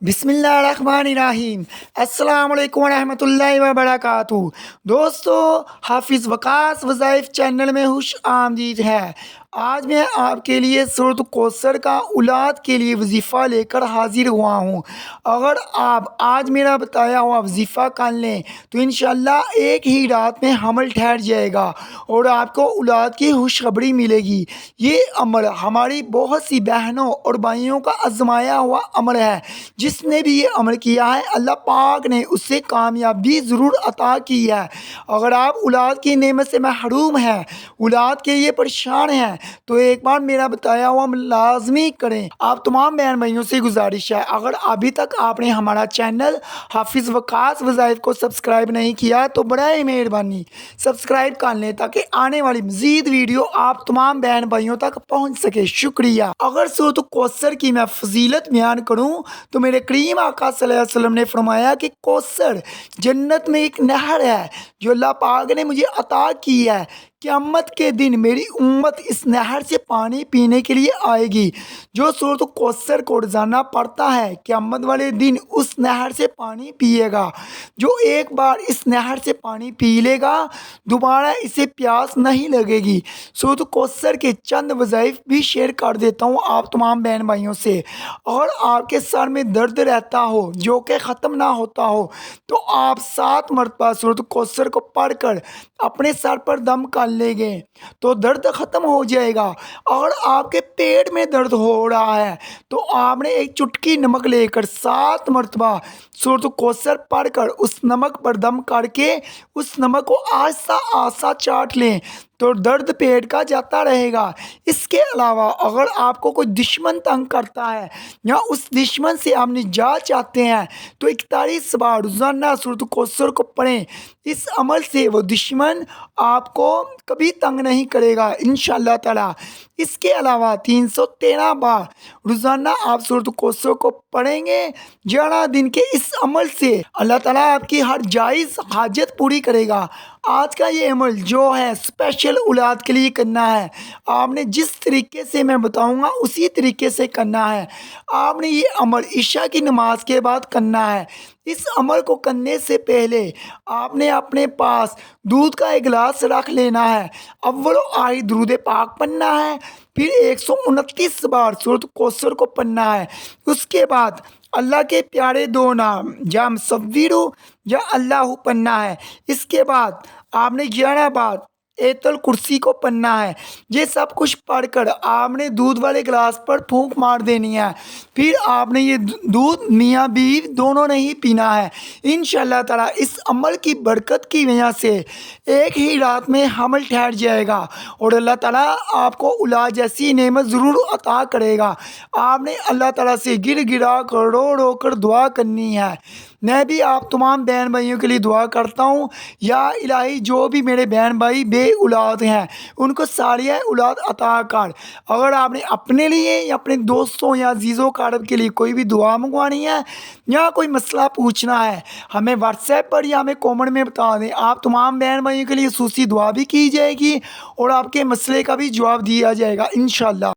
بسم اللہ الرحمن الرحیم۔ السلام علیکم ورحمۃ اللہ وبرکاتہ۔ دوستو، حافظ وقاص وظائف چینل میں خوش آمدید ہے۔ آج میں آپ کے لیے سورۃ کوثر کا اولاد کے لیے وظیفہ لے کر حاضر ہوا ہوں۔ اگر آپ آج میرا بتایا ہوا وظیفہ کر لیں تو انشاءاللہ ایک ہی رات میں حمل ٹھہر جائے گا اور آپ کو اولاد کی خوشخبری ملے گی۔ یہ عمل ہماری بہت سی بہنوں اور بھائیوں کا آزمایا ہوا عمل ہے۔ جس نے بھی یہ عمل کیا ہے اللہ پاک نے اسے کامیابی ضرور عطا کی ہے۔ اگر آپ اولاد کی نعمت سے محروم ہیں، اولاد کے لیے پریشان ہیں، تو ایک بار میرا بتایا ہوا عمل لازمی کریں۔ آپ تمام بہن بھائیوں سے گزارش ہے، اگر ابھی تک آپ نے ہمارا چینل حافظ وقاص وظائف کو سبسکرائب نہیں کیا تو برائے مہربانی سبسکرائب کر لیں تاکہ آنے والی مزید ویڈیو آپ تمام بہن بھائیوں تک پہنچ سکے۔ شکریہ۔ اگر سورۃ کوثر کی میں فضیلت بیان کروں تو میرے کریم آقا صلی اللہ علیہ وسلم نے فرمایا کہ کوثر جنت میں ایک نہر ہے جو اللہ پاک نے مجھے عطا کی ہے۔ قیامت کے دن میری امت اس نہر سے پانی پینے کے لیے آئے گی۔ جو سورۃ کوثر کو روزانہ پڑھتا ہے قیامت والے دن اس نہر سے پانی پیے گا۔ جو ایک بار اس نہر سے پانی پی لے گا دوبارہ اسے پیاس نہیں لگے گی۔ سورۃ کوثر کے چند وظائف بھی شیئر کر دیتا ہوں آپ تمام بہن بھائیوں سے۔ اور آپ کے سر میں درد رہتا ہو جو کہ ختم نہ ہوتا ہو تو آپ 7 مرتبہ سورۃ کوثر کو پڑھ کر اپنے سر پر دم کر لیں گے تو درد ختم ہو جائے گا۔ اگر آپ کے پیٹ میں درد ہو رہا ہے تو آپ نے ایک چٹکی نمک لے کر 7 مرتبہ سورۃ کوثر پڑھ کر اس نمک پر دم کر کے اس نمک کو آہستہ آہستہ چاٹ لیں تو درد پیٹ کا جاتا رہے گا۔ اس کے علاوہ اگر آپ کو کوئی دشمن تنگ کرتا ہے یا اس دشمن سے آپ نجات چاہتے ہیں تو 41 بار روزانہ سورۃ کوثر کو پڑھیں۔ اس عمل سے وہ دشمن آپ کو کبھی تنگ نہیں کرے گا انشاءاللہ تعالی۔ اس کے علاوہ 313 بار روزانہ آپ سورۃ کوثر کو پڑھیں گے۔ 11 دن کے اس عمل سے اللہ تعالیٰ آپ کی ہر جائز حاجت پوری کرے گا۔ آج کا یہ عمل جو ہے اسپیشل اولاد کے لیے کرنا ہے۔ آپ نے جس طریقے سے میں بتاؤں گا اسی طریقے سے کرنا ہے۔ آپ نے یہ عمل عشاء کی نماز کے بعد کرنا ہے۔ اس عمل کو کرنے سے پہلے آپ نے اپنے پاس دودھ کا ایک گلاس رکھ لینا ہے۔ اول و آخر درود پاک پڑھنا ہے، پھر 129 بار سورۃ کوثر کو پڑھنا ہے۔ اس کے بعد اللہ کے پیارے دو نام یا مصورو یا اللہ پڑھنا ہے۔ اس کے بعد آپ نے 11 بار ایت الکرسی کو پڑھنا ہے۔ یہ سب کچھ پڑھ کر آپ نے دودھ والے گلاس پر پھونک مار دینی ہے۔ پھر آپ نے یہ دودھ میاں بیوی دونوں نے ہی پینا ہے۔ انشاءاللہ تعالیٰ اس عمل کی برکت کی وجہ سے ایک ہی رات میں حمل ٹھہر جائے گا اور اللہ تعالیٰ آپ کو اولاد جیسی نعمت ضرور عطا کرے گا۔ آپ نے اللہ تعالیٰ سے گر گرا کر رو رو کر دعا کرنی ہے۔ میں بھی آپ تمام بہن بھائیوں کے لیے دعا کرتا ہوں، یا الہی جو بھی میرے بہن بھائی بے اولاد ہیں ان کو صالحہ اولاد عطا کر۔ اگر آپ نے اپنے لیے یا اپنے دوستوں یا عزیزوں اقارب کے لیے کوئی بھی دعا منگوانی ہے یا کوئی مسئلہ پوچھنا ہے ہمیں واٹس ایپ پر یا ہمیں کومنٹ میں بتا دیں۔ آپ تمام بہن بھائیوں کے لیے خصوصی دعا بھی کی جائے گی اور آپ کے مسئلے کا بھی جواب دیا جائے گا انشاءاللہ۔